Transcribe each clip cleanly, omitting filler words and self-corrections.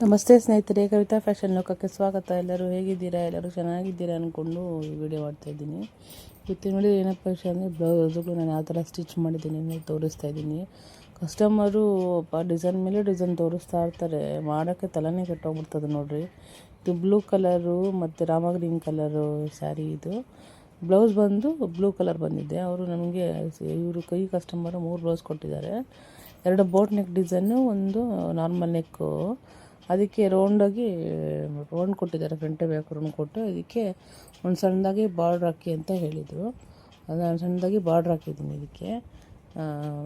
ನಮಸ್ತೆ ಸ್ನೇಹಿತರೆ, ಕವಿತಾ ಫ್ಯಾಷನ್ ಲೋಕಕ್ಕೆ ಸ್ವಾಗತ. ಎಲ್ಲರೂ ಹೇಗಿದ್ದೀರಾ? ಎಲ್ಲರೂ ಚೆನ್ನಾಗಿದ್ದೀರಾ ಅಂದ್ಕೊಂಡು ವಿಡಿಯೋ ಮಾಡ್ತಾಯಿದ್ದೀನಿ. ಇವತ್ತು ನೋಡಿ ಏನಪ್ಪ ವಿಷಯ ಅಂದರೆ ಬ್ಲೌಸ್ಗಳು ನಾನು ಯಾವ ಥರ ಸ್ಟಿಚ್ ಮಾಡಿದ್ದೀನಿ ಅನ್ನೋದು ತೋರಿಸ್ತಾ ಇದ್ದೀನಿ. ಕಸ್ಟಮರು ಡಿಸೈನ್ ಮೇಲೆ ಡಿಸೈನ್ ತೋರಿಸ್ತಾ ಇರ್ತಾರೆ, ಮಾಡೋಕ್ಕೆ ತಲೆನೇ ಕೆಟ್ಟೋಗ್ಬಿಡ್ತದೆ ನೋಡಿರಿ. ಇದು ಬ್ಲೂ ಕಲರು ಮತ್ತು ರಾಮ ಗ್ರೀನ್ ಕಲರು ಸ್ಯಾರಿ. ಇದು ಬ್ಲೌಸ್ ಬಂದು ಬ್ಲೂ ಕಲರ್ ಬಂದಿದೆ. ಅವರು ನಮಗೆ ಇವರು ಕೈ ಕಸ್ಟಮರು 3 ಬ್ಲೌಸ್ ಕೊಟ್ಟಿದ್ದಾರೆ. 2 ಬೋಟ್ ನೆಕ್ ಡಿಸೈನು, ಒಂದು ನಾರ್ಮಲ್ ನೆಕ್ಕು. ಅದಕ್ಕೆ ರೌಂಡ್ ಕೊಟ್ಟಿದ್ದಾರೆ, ಫ್ರಂಟೇ ಬೇಕು ರೌಂಡ್ ಕೊಟ್ಟು ಇದಕ್ಕೆ ಒಂದು ಸಣ್ಣದಾಗಿ ಬಾರ್ಡ್ರ್ ಹಾಕಿ ಅಂತ ಹೇಳಿದರು. ನಾನು ಸಣ್ಣದಾಗಿ ಬಾರ್ಡ್ರ್ ಹಾಕಿದ್ದೀನಿ ಇದಕ್ಕೆ.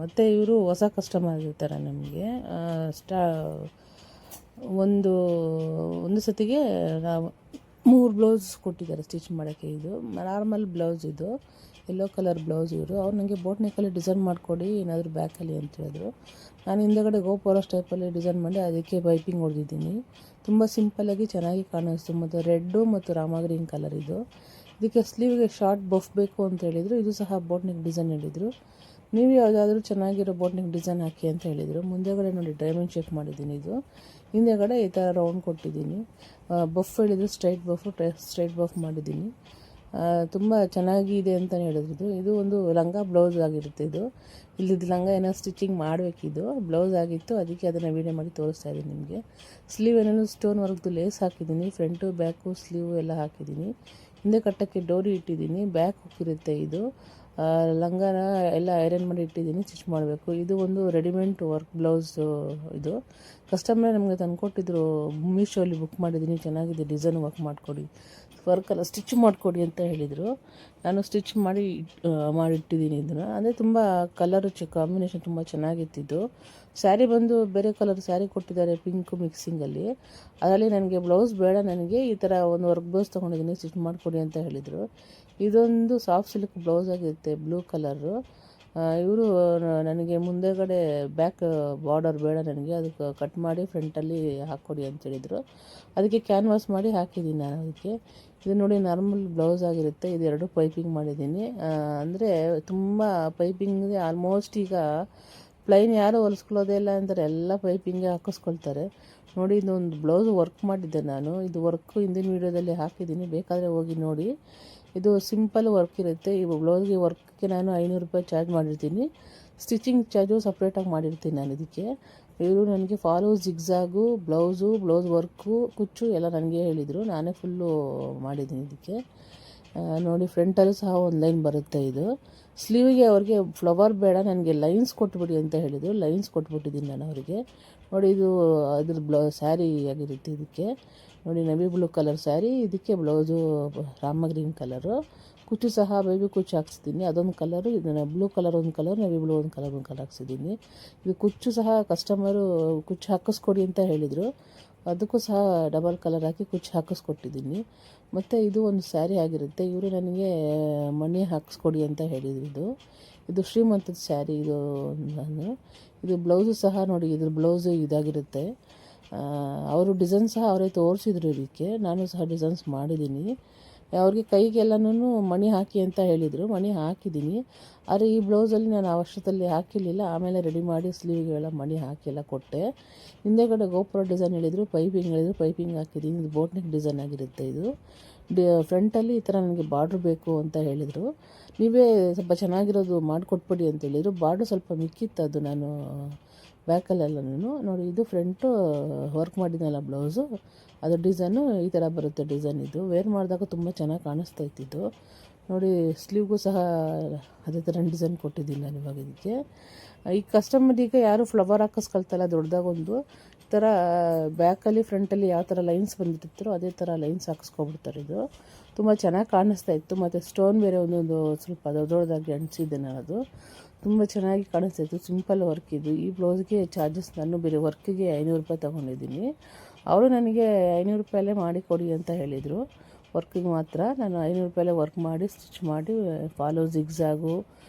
ಮತ್ತು ಇವರು ಹೊಸ ಕಸ್ಟಮರ್ ಇರ್ತಾರೆ ನಮಗೆ. ಒಂದು ಸತಿಗೆ 3 ಬ್ಲೌಸ್ ಕೊಟ್ಟಿದ್ದಾರೆ ಸ್ಟಿಚ್ ಮಾಡೋಕ್ಕೆ. ಇದು ನಾರ್ಮಲ್ ಬ್ಲೌಸ್, ಇದು ಯೆಲ್ಲೋ ಕಲರ್ ಬ್ಲೌಸ್. ಅವ್ರು ನನಗೆ ಬೋಟ್ ನೆಕ್ಕಲ್ಲಿ ಡಿಸೈನ್ ಮಾಡಿಕೊಡಿ ಏನಾದರೂ ಬ್ಯಾಕಲ್ಲಿ ಅಂತ ಹೇಳಿದ್ರು. ನಾನು ಹಿಂದೆಗಡೆ ಗೋಪುರ ಟೈಪಲ್ಲಿ ಡಿಸೈನ್ ಮಾಡಿ ಅದಕ್ಕೆ ಪೈಪಿಂಗ್ ಹೊಡೆದಿದ್ದೀನಿ. ತುಂಬ ಸಿಂಪಲ್ಲಾಗಿ ಚೆನ್ನಾಗಿ ಕಾಣಿಸ್ತು. ಮತ್ತು ರೆಡ್ಡು ಮತ್ತು ರಾಮ ಗ್ರೀನ್ ಕಲರ್ ಇದು. ಇದಕ್ಕೆ ಸ್ಲೀವ್ಗೆ ಶಾರ್ಟ್ ಬಫ್ ಬೇಕು ಅಂತ ಹೇಳಿದರು. ಇದು ಸಹ ಬೋಟ್ ನೆಕ್ ಡಿಸೈನ್ ಹೇಳಿದರು. ನೀವು ಯಾವುದಾದ್ರೂ ಚೆನ್ನಾಗಿರೋ ಬೋಟ್ ನೆಕ್ ಡಿಸೈನ್ ಹಾಕಿ ಅಂತ ಹೇಳಿದರು. ಮುಂದೆಗಡೆ ನೋಡಿ ಡೈಮಂಡ್ ಶೇಪ್ ಮಾಡಿದ್ದೀನಿ. ಇದು ಹಿಂದೆಗಡೆ ಈ ಥರ ರೌಂಡ್ ಕೊಟ್ಟಿದ್ದೀನಿ. ಬಫ್ ಹೇಳಿದ್ರು, ಸ್ಟ್ರೈಟ್ ಬಫ್ ಮಾಡಿದ್ದೀನಿ. ತುಂಬ ಚೆನ್ನಾಗಿದೆ ಅಂತಲೇ ಹೇಳಿದ್ರು. ಇದು ಒಂದು ಲಂಗ ಬ್ಲೌಸ್ ಆಗಿರುತ್ತೆ. ಇಲ್ಲಿದ್ದು ಲಂಗ ಏನೋ ಸ್ಟಿಚಿಂಗ್ ಮಾಡಬೇಕಿದು, ಬ್ಲೌಸ್ ಆಗಿತ್ತು, ಅದಕ್ಕೆ ಅದನ್ನು ವೀಡಿಯೋ ಮಾಡಿ ತೋರಿಸ್ತಾ ಇದ್ದೀನಿ ನಿಮಗೆ. ಸ್ಲೀವ್ ಏನೇನು ಸ್ಟೋನ್ ವರ್ಕ್ದು ಲೇಸ್ ಹಾಕಿದ್ದೀನಿ, ಫ್ರಂಟು ಬ್ಯಾಕು ಸ್ಲೀವ್ ಎಲ್ಲ ಹಾಕಿದ್ದೀನಿ. ಹಿಂದೆ ಕಟ್ಟಕ್ಕೆ ಡೋರಿ ಇಟ್ಟಿದ್ದೀನಿ, ಬ್ಯಾಕ್ ಹೋಗಿರುತ್ತೆ. ಇದು ಲಂಗನ ಎಲ್ಲ ಐರನ್ ಮಾಡಿ ಇಟ್ಟಿದ್ದೀನಿ, ಸ್ಟಿಚ್ ಮಾಡಬೇಕು. ಇದು ಒಂದು ರೆಡಿಮೇಡ್ ವರ್ಕ್ ಬ್ಲೌಸು. ಇದು ಕಸ್ಟಮರ್ ನಮಗೆ ತಂದುಕೊಟ್ಟಿದ್ರು, ಮೀಶೋಲ್ಲಿ ಬುಕ್ ಮಾಡಿದ್ದೀನಿ, ಚೆನ್ನಾಗಿದೆ ಡಿಸೈನ್ ವರ್ಕೆಲ್ಲ ಸ್ಟಿಚ್ ಮಾಡಿಕೊಡಿ ಅಂತ ಹೇಳಿದರು. ನಾನು ಸ್ಟಿಚ್ ಮಾಡಿಟ್ಟಿದ್ದೀನಿ ಇದನ್ನು. ಅಂದರೆ ತುಂಬ ಕಲರು ಕಾಂಬಿನೇಷನ್ ತುಂಬ ಚೆನ್ನಾಗಿತ್ತಿದ್ದು. ಸ್ಯಾರಿ ಬಂದು ಬೇರೆ ಕಲರ್ ಸ್ಯಾರಿ ಕೊಟ್ಟಿದ್ದಾರೆ, ಪಿಂಕ್ ಮಿಕ್ಸಿಂಗಲ್ಲಿ. ಅದರಲ್ಲಿ ನನಗೆ ಬ್ಲೌಸ್ ಬೇಡ, ನನಗೆ ಈ ಥರ ಒಂದು ವರ್ಕ್ ಬ್ಲೌಸ್ ತೊಗೊಂಡಿದ್ದೀನಿ, ಸ್ಟಿಚ್ ಮಾಡಿಕೊಡಿ ಅಂತ ಹೇಳಿದರು. ಇದೊಂದು ಸಾಫ್ಟ್ ಸಿಲ್ಕ್ ಬ್ಲೌಸ್ ಆಗಿರುತ್ತೆ, ಬ್ಲೂ ಕಲರು. ಇವರು ನನಗೆ ಮುಂದೆಗಡೆ ಬ್ಯಾಕ್ ಬಾರ್ಡರ್ ಬೇಡ ನನಗೆ, ಅದಕ್ಕೆ ಕಟ್ ಮಾಡಿ ಫ್ರಂಟಲ್ಲಿ ಹಾಕ್ಕೊಡಿ ಅಂತ ಹೇಳಿದರು. ಅದಕ್ಕೆ ಕ್ಯಾನ್ವಾಸ್ ಮಾಡಿ ಹಾಕಿದ್ದೀನಿ ನಾನು ಅದಕ್ಕೆ. ಇದು ನೋಡಿ ನಾರ್ಮಲ್ ಬ್ಲೌಸ್ ಆಗಿರುತ್ತೆ. ಇದು 2 ಪೈಪಿಂಗ್ ಮಾಡಿದ್ದೀನಿ. ಅಂದರೆ ತುಂಬ ಪೈಪಿಂಗ್ಗೆ ಆಲ್ಮೋಸ್ಟ್ ಈಗ ಪ್ಲೈನ್ ಯಾರು ಹೊಲಿಸ್ಕೊಳ್ಳೋದೇ ಇಲ್ಲ ಅಂದರೆ ಎಲ್ಲ ಪೈಪಿಂಗ್ಗೆ ಹಾಕಿಸ್ಕೊಳ್ತಾರೆ ನೋಡಿ. ಇದೊಂದು ಬ್ಲೌಸ್ ವರ್ಕ್ ಮಾಡಿದ್ದೆ ನಾನು. ಇದು ವರ್ಕ್ ಹಿಂದಿನ ವೀಡಿಯೋದಲ್ಲಿ ಹಾಕಿದ್ದೀನಿ, ಬೇಕಾದರೆ ಹೋಗಿ ನೋಡಿ. ಇದು ಸಿಂಪಲ್ ವರ್ಕ್ ಇರುತ್ತೆ. ಈ ಬ್ಲೌಸ್ಗೆ ವರ್ಕ್ಗೆ ನಾನು 500 ರೂಪಾಯಿ ಚಾರ್ಜ್ ಮಾಡಿರ್ತೀನಿ. ಸ್ಟಿಚಿಂಗ್ ಚಾರ್ಜು ಸಪ್ರೇಟಾಗಿ ಮಾಡಿರ್ತೀನಿ ನಾನು ಇದಕ್ಕೆ. ಇವರು ನನಗೆ ಫಾಲು ಜಿಗ್ಜಾಗು ಬ್ಲೌಸ್ ವರ್ಕು ಕುಚ್ಚು ಎಲ್ಲ ನನಗೆ ಹೇಳಿದರು. ನಾನೇ ಫುಲ್ಲು ಮಾಡಿದ್ದೀನಿ ಇದಕ್ಕೆ. ನೋಡಿ ಫ್ರಂಟಲ್ಲೂ ಸಹ ಒಂದು ಲೈನ್ ಬರುತ್ತೆ. ಇದು ಸ್ಲೀವಿಗೆ ಅವ್ರಿಗೆ ಫ್ಲವರ್ ಬೇಡ, ನನಗೆ ಲೈನ್ಸ್ ಕೊಟ್ಬಿಡಿ ಅಂತ ಹೇಳಿದರು. ಲೈನ್ಸ್ ಕೊಟ್ಬಿಟ್ಟಿದ್ದೀನಿ ನಾನು ಅವರಿಗೆ. ನೋಡಿ ಇದು ಅದ್ರ ಸ್ಯಾರಿ ಆಗಿರುತ್ತೆ. ಇದಕ್ಕೆ ನೋಡಿ ನವಿ ಬ್ಲೂ ಕಲರ್ ಸ್ಯಾರಿ, ಇದಕ್ಕೆ ಬ್ಲೌಸು ರಾಮ ಗ್ರೀನ್ ಕಲರು. ಕುಚ್ಚು ಸಹ ಬೇಬಿ ಕುಚ್ಚು ಹಾಕ್ಸಿದ್ದೀನಿ, ಅದೊಂದು ಕಲರು. ಇದನ್ನು ಬ್ಲೂ ಕಲರ್ ಒಂದು ಕಲರ್, ನವಿ ಬ್ಲೂ ಒಂದು ಕಲರ್ ಹಾಕ್ಸಿದ್ದೀನಿ. ಇದು ಕುಚ್ಚು ಸಹ ಕಸ್ಟಮರು ಕುಚ್ಚು ಹಾಕಿಸ್ಕೊಡಿ ಅಂತ ಹೇಳಿದರು. ಅದಕ್ಕೂ ಸಹ ಡಬಲ್ ಕಲರ್ ಹಾಕಿ ಕುಚ್ಚು ಹಾಕಿಸ್ಕೊಟ್ಟಿದ್ದೀನಿ. ಮತ್ತು ಇದು ಒಂದು ಸ್ಯಾರಿ ಆಗಿರುತ್ತೆ. ಇವರು ನನಗೆ ಮಣಿ ಹಾಕಿಸ್ಕೊಡಿ ಅಂತ ಹೇಳಿದ್ರು. ಇದು ಶ್ರೀಮಂತದ ಸ್ಯಾರಿ. ಇದು ಬ್ಲೌಸು ಸಹ ನೋಡಿ, ಇದ್ರ ಬ್ಲೌಸು ಇದಾಗಿರುತ್ತೆ. ಅವರು ಡಿಸೈನ್ ಸಹ ಅವರೇ ತೋರಿಸಿದ್ರು ಇದಕ್ಕೆ. ನಾನು ಸಹ ಡಿಸೈನ್ಸ್ ಮಾಡಿದ್ದೀನಿ. ಅವ್ರಿಗೆ ಕೈಗೆಲ್ಲನೂ ಮಣಿ ಹಾಕಿ ಅಂತ ಹೇಳಿದರು, ಮಣಿ ಹಾಕಿದ್ದೀನಿ. ಆದರೆ ಈ ಬ್ಲೌಸಲ್ಲಿ ನಾನು ಆ ವರ್ಷದಲ್ಲಿ ಹಾಕಿರಲಿಲ್ಲ. ಆಮೇಲೆ ರೆಡಿ ಮಾಡಿ ಸ್ಲೀವ್ಗೆಲ್ಲ ಮಣಿ ಹಾಕಿ ಎಲ್ಲ ಕೊಟ್ಟೆ. ಹಿಂದೆಗಡೆ ಗೋಪುರ ಡಿಸೈನ್ ಹೇಳಿದರು, ಪೈಪಿಂಗ್ ಹಾಕಿದ್ದೀನಿ. ಇದು ಬೋಟ್ ನೆಕ್ ಡಿಸೈನ್ ಆಗಿರುತ್ತೆ. ಇದು ಫ್ರಂಟಲ್ಲಿ ಈ ಥರ ನನಗೆ ಬಾರ್ಡ್ರ್ ಬೇಕು ಅಂತ ಹೇಳಿದರು. ನೀವೇ ಸ್ವಲ್ಪ ಚೆನ್ನಾಗಿರೋದು ಮಾಡಿಕೊಟ್ಬಿಡಿ ಅಂತ ಹೇಳಿದರು. ಬಾರ್ಡ್ರ್ ಸ್ವಲ್ಪ ಮಿಕ್ಕಿತ್ತು, ಅದು ನಾನು ಬ್ಯಾಕಲ್ಲೆಲ್ಲನೂ ನೋಡಿ. ಇದು ಫ್ರಂಟು ವರ್ಕ್ ಮಾಡಿದ್ನಲ್ಲ ಬ್ಲೌಸು, ಅದು ಡಿಸೈನು ಈ ಥರ ಬರುತ್ತೆ. ಡಿಸೈನ್ ಇದು ವೇರ್ ಮಾಡಿದಾಗ ತುಂಬ ಚೆನ್ನಾಗಿ ಕಾಣಿಸ್ತಾ ಇತ್ತಿದ್ದು ನೋಡಿ. ಸ್ಲೀವ್ಗೂ ಸಹ ಅದೇ ಥರ ಡಿಸೈನ್ ಕೊಟ್ಟಿದ್ದೀನಿ ನಾನು ಇವಾಗ ಇದಕ್ಕೆ. ಈ ಕಸ್ಟಮರಿಗೆ ಯಾರು ಫ್ಲವರ್ ಹಾಕಿಸ್ಕೊಳ್ತಲ್ಲ ದೊಡ್ಡದಾಗೊಂದು ಈ ಥರ ಬ್ಯಾಕಲ್ಲಿ ಫ್ರಂಟಲ್ಲಿ ಯಾವ ಥರ ಲೈನ್ಸ್ ಬಂದಿರ್ತಾರೋ ಅದೇ ಥರ ಲೈನ್ಸ್ ಹಾಕಿಸ್ಕೊಬಿಡ್ತಾರೆ. ಇದು ತುಂಬ ಚೆನ್ನಾಗಿ ಕಾಣಿಸ್ತಾ ಇತ್ತು. ಮತ್ತು ಸ್ಟೋನ್ ಬೇರೆ ಒಂದೊಂದು ಸ್ವಲ್ಪ ದೊಡ್ಡದಾಗಿ ಅಂಟಿಸಿದ್ದೆ ನಾನು. ಅದು ತುಂಬ ಚೆನ್ನಾಗಿ ಕಾಣಿಸ್ತಾ ಇತ್ತು. ಸಿಂಪಲ್ ವರ್ಕ್ ಇದು. ಈ ಬ್ಲೌಸ್ಗೆ ಚಾರ್ಜಸ್ ನಾನು ಬೇರೆ ವರ್ಕಿಗೆ 500 ರೂಪಾಯಿ ತೊಗೊಂಡಿದ್ದೀನಿ. ಅವರು ನನಗೆ 500 ರೂಪಾಯಲ್ಲೇ ಮಾಡಿ ಕೊಡಿ ಅಂತ ಹೇಳಿದರು. ವರ್ಕಿಗೆ ಮಾತ್ರ ನಾನು 500 ರೂಪಾಯಲ್ಲೇ ವರ್ಕ್ ಮಾಡಿ ಸ್ಟಿಚ್ ಮಾಡಿ ಫಾಲೋ ಜಿಗ್ಜಾಗು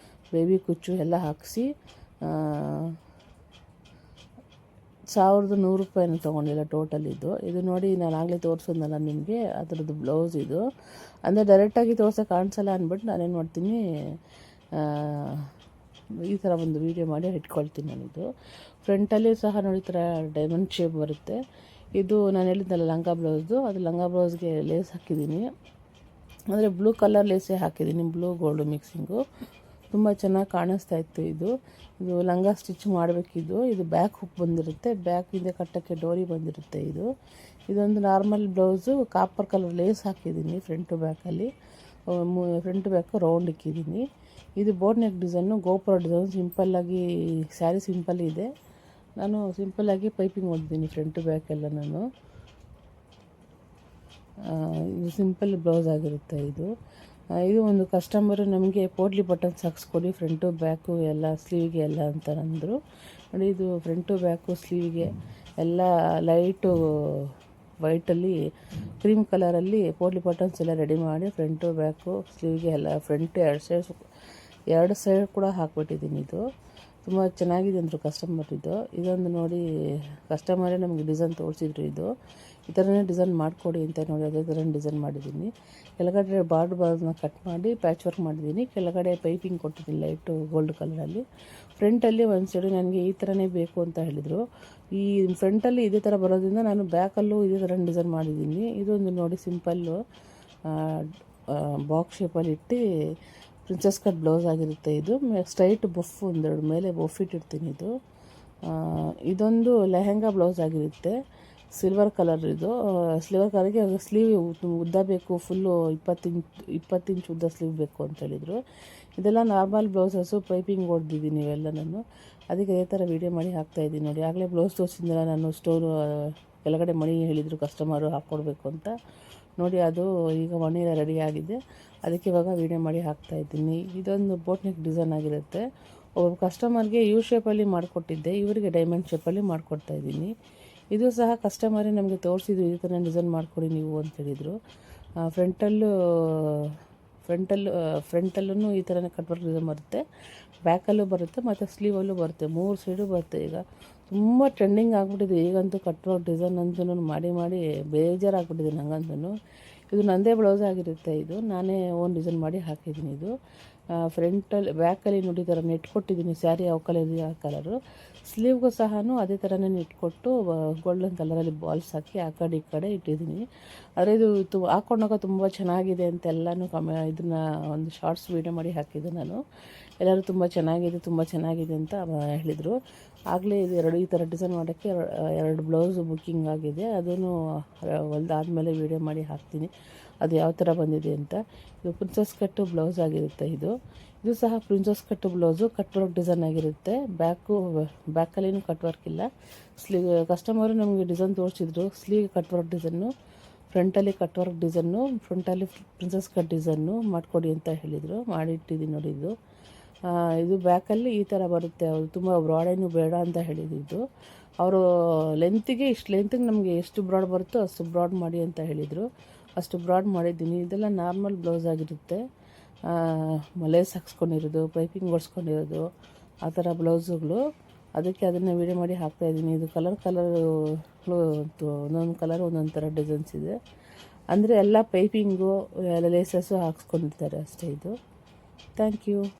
ಬೇಬಿ ಕುಚ್ಚು ಎಲ್ಲ ಹಾಕಿಸಿ 1100 ರೂಪಾಯಿನ ತೊಗೊಂಡಿಲ್ಲ ಟೋಟಲ್ ಇದು. ಇದು ನೋಡಿ ನಾನು ಆಗಲೇ ತೋರಿಸೋದ್ನಲ್ಲ ನಿಮಗೆ, ಅದರದ್ದು ಬ್ಲೌಸ್ ಇದು. ಅಂದರೆ ಡೈರೆಕ್ಟಾಗಿ ತೋರ್ಸೋಕೆ ಕಾಣಿಸಲ್ಲ ಅಂದ್ಬಿಟ್ಟು ನಾನೇನು ಮಾಡ್ತೀನಿ, ಈ ಥರ ಒಂದು ವೀಡಿಯೋ ಮಾಡಿ ಇಟ್ಕೊಳ್ತೀನಿ ನಾನಿದು. ಫ್ರಂಟಲ್ಲಿ ಸಹ ನೋಡಿ ಈ ಥರ ಡೈಮಂಡ್ ಶೇಪ್ ಬರುತ್ತೆ. ಇದು ನಾನು ಹೇಳಿದ್ನಲ್ಲ ಲಂಗ ಬ್ಲೌಸ್ದು, ಅದು ಲಂಗ ಬ್ಲೌಸ್ಗೆ ಲೇಸ್ ಹಾಕಿದ್ದೀನಿ. ಅಂದರೆ ಬ್ಲೂ ಕಲರ್ ಲೇಸೇ ಹಾಕಿದ್ದೀನಿ, ಬ್ಲೂ ಗೋಲ್ಡು ಮಿಕ್ಸಿಂಗು. ತುಂಬ ಚೆನ್ನಾಗಿ ಕಾಣಿಸ್ತಾ ಇತ್ತು. ಇದು ಲಂಗ ಸ್ಟಿಚ್ ಮಾಡಬೇಕಿದ್ದು. ಇದು ಬ್ಯಾಕ್ ಹುಕ್ ಬಂದಿರುತ್ತೆ, ಬ್ಯಾಕ್ ಹಿಂದೆ ಕಟ್ಟೋಕ್ಕೆ ಡೋರಿ ಬಂದಿರುತ್ತೆ. ಇದೊಂದು normal blouse, copper colour lace ಹಾಕಿದ್ದೀನಿ ಫ್ರಂಟ್ ಟು ಬ್ಯಾಕಲ್ಲಿ. ಫ್ರಂಟ್ ಟು ಬ್ಯಾಕು ರೌಂಡ್ ಇಕ್ಕಿದ್ದೀನಿ. ಇದು ಬೋಟ್ ನೆಕ್ ಡಿಸೈನು, ಗೋಪುರ ಡಿಸೈನ್. ಸಿಂಪಲ್ಲಾಗಿ ಸ್ಯಾರಿ ಸಿಂಪಲ್ ಇದೆ. ನಾನು ಸಿಂಪಲ್ಲಾಗಿ ಪೈಪಿಂಗ್ ಹೊಡೆದಿದ್ದೀನಿ ಫ್ರಂಟ್ ಟು ಬ್ಯಾಕ್ ಎಲ್ಲ. ಇದು ಸಿಂಪಲ್ ಬ್ಲೌಸ್ ಆಗಿರುತ್ತೆ. ಇದು ಒಂದು ಕಸ್ಟಮರು ನಮಗೆ ಪೋಟ್ಲಿ ಬಟನ್ಸ್ ಹಾಕ್ಸ್ಕೊಡಿ ಫ್ರಂಟು ಬ್ಯಾಕು ಎಲ್ಲ ಸ್ಲೀವಿಗೆ ಎಲ್ಲ ಅಂತ ಅಂದರು. ನೋಡಿ, ಇದು ಫ್ರಂಟು ಬ್ಯಾಕು ಸ್ಲೀವಿಗೆ ಎಲ್ಲ ಲೈಟು ವೈಟಲ್ಲಿ ಕ್ರೀಮ್ ಕಲರಲ್ಲಿ ಪೋಟ್ಲಿ ಬಟನ್ಸ್ ಎಲ್ಲ ರೆಡಿ ಮಾಡಿ ಫ್ರಂಟು ಬ್ಯಾಕು ಸ್ಲೀವಿಗೆ ಎಲ್ಲ ಫ್ರಂಟ್ ಎರಡು ಸೈಡ್ ಕೂಡ ಹಾಕ್ಬಿಟ್ಟಿದ್ದೀನಿ. ತುಂಬ ಚೆನ್ನಾಗಿದೆ ಅಂದರು ಕಸ್ಟಮರ್. ಇದೊಂದು ನೋಡಿ, ಕಸ್ಟಮರೇ ನಮಗೆ ಡಿಸೈನ್ ತೋರಿಸಿದ್ರು. ಈ ಥರನೇ ಡಿಸೈನ್ ಮಾಡಿಕೊಡಿ ಅಂತ. ನೋಡಿ, ಅದೇ ಥರ ಡಿಸೈನ್ ಮಾಡಿದ್ದೀನಿ. ಕೆಳಗಡೆ ಬಾರ್ಡ್ನ ಕಟ್ ಮಾಡಿ ಪ್ಯಾಚ್ ವರ್ಕ್ ಮಾಡಿದ್ದೀನಿ. ಕೆಳಗಡೆ ಪೈಪಿಂಗ್ ಕೊಟ್ಟಿದ್ದೀನಿ ಲೈಟು ಗೋಲ್ಡ್ ಕಲರಲ್ಲಿ. ಫ್ರಂಟಲ್ಲಿ ಒಂದು ಸೈಡು ನನಗೆ ಈ ಥರನೇ ಬೇಕು ಅಂತ ಹೇಳಿದರು. ಈ ಫ್ರಂಟಲ್ಲಿ ಇದೇ ಥರ ಬರೋದ್ರಿಂದ ನಾನು ಬ್ಯಾಕಲ್ಲೂ ಇದೇ ಥರ ಡಿಸೈನ್ ಮಾಡಿದ್ದೀನಿ. ಇದೊಂದು ನೋಡಿ, ಸಿಂಪಲ್ಲು ಬಾಕ್ಸ್ ಶೇಪಲ್ಲಿ ಇಟ್ಟು ಪ್ರಿನ್ಸಸ್ ಕಟ್ ಬ್ಲೌಸ್ ಆಗಿರುತ್ತೆ. ಸ್ಟ್ರೈಟ್ ಬಫ್ ಒಂದೆರಡು ಮೇಲೆ ಬಫ್ ಇಟ್ಟಿರ್ತೀನಿ. ಇದೊಂದು ಲೆಹೆಂಗಾ ಬ್ಲೌಸ್ ಆಗಿರುತ್ತೆ, ಸಿಲ್ವರ್ ಕಲರ್. ಸಿಲ್ವರ್ ಕಲರ್ಗೆ ಸ್ಲೀವ್ ಉದ್ದ ಬೇಕು, ಫುಲ್ಲು 20 ಇಂಚ್ ಉದ್ದ ಸ್ಲೀವ್ ಬೇಕು ಅಂತ ಹೇಳಿದರು. ಇದೆಲ್ಲ ನಾರ್ಮಲ್ ಬ್ಲೌಸಸ್ಸು, ಪೈಪಿಂಗ್ ಹೊಡೆದಿದ್ದೀನಿ ಇವೆಲ್ಲ ನಾನು. ಅದಕ್ಕೆ ಅದೇ ಥರ ವೀಡಿಯೋ ಮಾಡಿ ಹಾಕ್ತಾಯಿದ್ದೀನಿ. ನೋಡಿ, ಆಗಲೇ ಬ್ಲೌಸ್ ತೋರಿಸಿದ್ನಲ್ಲ ನಾನು, ಸ್ಟೋನು ಕೆಳಗಡೆ ಮಣಿ ಹೇಳಿದರು ಕಸ್ಟಮರು ಹಾಕ್ಕೊಡ್ಬೇಕು ಅಂತ. ನೋಡಿ, ಅದು ಈಗ ಮಣಿ ರೆಡಿ ಆಗಿದೆ. ಅದಕ್ಕೆ ಇವಾಗ ವೀಡಿಯೋ ಮಾಡಿ ಹಾಕ್ತಾಯಿದ್ದೀನಿ. ಇದೊಂದು ಬೋಟ್ ನೆಕ್ ಡಿಸೈನ್ ಆಗಿರುತ್ತೆ. ಒಬ್ಬ ಕಸ್ಟಮರ್ಗೆ ಯು ಶೇಪಲ್ಲಿ ಮಾಡಿಕೊಟ್ಟಿದ್ದೆ, ಇವರಿಗೆ ಡೈಮಂಡ್ ಶೇಪಲ್ಲಿ ಮಾಡಿಕೊಡ್ತಾಯಿದ್ದೀನಿ. ಇದು ಸಹ ಕಸ್ಟಮರೇ ನಮಗೆ ತೋರಿಸಿದ್ರು, ಈ ಥರ ಡಿಸೈನ್ ಮಾಡಿಕೊಡಿ ನೀವು ಅಂತ ಹೇಳಿದರು. ಫ್ರಂಟಲ್ಲೂ ಈ ಥರನೇ ಕಟ್ ವರ್ಕ್ ಡಿಸೈನ್ ಬರುತ್ತೆ, ಬ್ಯಾಕಲ್ಲೂ ಬರುತ್ತೆ ಮತ್ತು ಸ್ಲೀವಲ್ಲೂ ಬರುತ್ತೆ, 3 ಸೈಡು ಬರುತ್ತೆ. ಈಗ ತುಂಬ ಟ್ರೆಂಡಿಂಗ್ ಆಗಿಬಿಟ್ಟಿದೆ ಈಗಂತೂ ಕಟ್ ವರ್ಕ್ ಡಿಸೈನ್ ಅಂತೂ ಮಾಡಿ ಬೇಜಾರಾಗ್ಬಿಟ್ಟಿದೆ ನನಗಂತೂ. ಇದು ನನ್ನದೇ ಬ್ಲೌಸ್ ಆಗಿರುತ್ತೆ. ನಾನೇ ಓನ್ ಡಿಸೈನ್ ಮಾಡಿ ಹಾಕಿದ್ದೀನಿ. ಬ್ಯಾಕಲ್ಲಿ ನೋಡಿ, ಈ ಥರ ನೆಟ್ ಕೊಟ್ಟಿದ್ದೀನಿ. ಸ್ಯಾರಿ ಯಾವ ಕಲರ್ ಇದೆ ಆ ಕಲರು. ಸ್ಲೀವ್ಗೂ ಸಹ ಅದೇ ಥರನೇ ನೆಟ್ ಕೊಟ್ಟು ಗೋಲ್ಡನ್ ಕಲರಲ್ಲಿ ಬಾಲ್ಸ್ ಹಾಕಿ ಆ ಕಡೆ ಈ ಕಡೆ ಇಟ್ಟಿದ್ದೀನಿ. ಆದರೆ ಇದು ಹಾಕ್ಕೊಂಡಾಗ ತುಂಬ ಚೆನ್ನಾಗಿದೆ ಅಂತ ಎಲ್ಲನೂ ಇದನ್ನು ಒಂದು ಶಾರ್ಟ್ಸ್ ವೀಡಿಯೋ ಮಾಡಿ ಹಾಕಿದ್ದೆ ನಾನು. ಎಲ್ಲರೂ ತುಂಬ ಚೆನ್ನಾಗಿದೆ ಅಂತ ಹೇಳಿದರು. ಆಗಲೇ ಈ ಥರ ಡಿಸೈನ್ ಮಾಡೋಕ್ಕೆ 2 ಬ್ಲೌಸು ಬುಕ್ಕಿಂಗ್ ಆಗಿದೆ. ಅದನ್ನು ಹೊಲ್ದಾದ್ಮೇಲೆ ವೀಡಿಯೋ ಮಾಡಿ ಹಾಕ್ತೀನಿ, ಅದು ಯಾವ ಥರ ಬಂದಿದೆ ಅಂತ. ಇದು ಪ್ರಿನ್ಸಸ್ ಕಟ್ಟು ಬ್ಲೌಸ್ ಆಗಿರುತ್ತೆ. ಇದು ಸಹ ಪ್ರಿನ್ಸಸ್ ಕಟ್ಟು ಬ್ಲೌಸು, ಕಟ್ ವರ್ಕ್ ಡಿಸೈನ್ ಆಗಿರುತ್ತೆ. ಬ್ಯಾಕಲ್ಲಿನೂ ಕಟ್ ವರ್ಕ್ ಇಲ್ಲ. ಕಸ್ಟಮರು ನಮಗೆ ಡಿಸೈನ್ ತೋರಿಸಿದ್ರು, ಸ್ಲೀವ್ ಕಟ್ ವರ್ಕ್ ಡಿಸೈನು, ಫ್ರಂಟಲ್ಲಿ ಕಟ್ ವರ್ಕ್ ಡಿಸೈನು, ಫ್ರಂಟಲ್ಲಿ ಪ್ರಿನ್ಸಸ್ ಕಟ್ ಡಿಸೈನು ಮಾಡಿಕೊಡಿ ಅಂತ ಹೇಳಿದರು. ಮಾಡಿಟ್ಟಿದ್ದೀನಿ ನೋಡಿ. ಇದು ಬ್ಯಾಕಲ್ಲಿ ಈ ಥರ ಬರುತ್ತೆ. ಅವರು ತುಂಬ ಬ್ರಾಡೇನು ಬೇಡ ಅಂತ ಹೇಳಿದ್ದು. ಅವರು ಇಷ್ಟು ಲೆಂತಿಗೆ ನಮಗೆ ಎಷ್ಟು ಬ್ರಾಡ್ ಬರುತ್ತೋ ಅಷ್ಟು ಬ್ರಾಡ್ ಮಾಡಿ ಅಂತ ಹೇಳಿದರು. ಅಷ್ಟು ಬ್ರಾಡ್ ಮಾಡಿದ್ದೀನಿ. ಇದೆಲ್ಲ ನಾರ್ಮಲ್ ಬ್ಲೌಸ್ ಆಗಿರುತ್ತೆ, ಲೇಸ್ ಹಾಕ್ಸ್ಕೊಂಡಿರೋದು, ಪೈಪಿಂಗ್ ಹೊಡ್ಸ್ಕೊಂಡಿರೋದು, ಆ ಥರ ಬ್ಲೌಸುಗಳು. ಅದಕ್ಕೆ ಅದನ್ನು ವೀಡಿಯೋ ಮಾಡಿ ಹಾಕ್ತಾಯಿದ್ದೀನಿ. ಇದು ಒಂದೊಂದು ಕಲರ್ ಒಂದೊಂದು ಥರ ಡಿಸೈನ್ಸ್ ಇದೆ. ಅಂದರೆ ಎಲ್ಲ ಪೈಪಿಂಗು ಎಲ್ಲ ಲೇಸಸ್ಸು ಹಾಕ್ಸ್ಕೊಂಡಿರ್ತಾರೆ ಅಷ್ಟೇ. Thank you.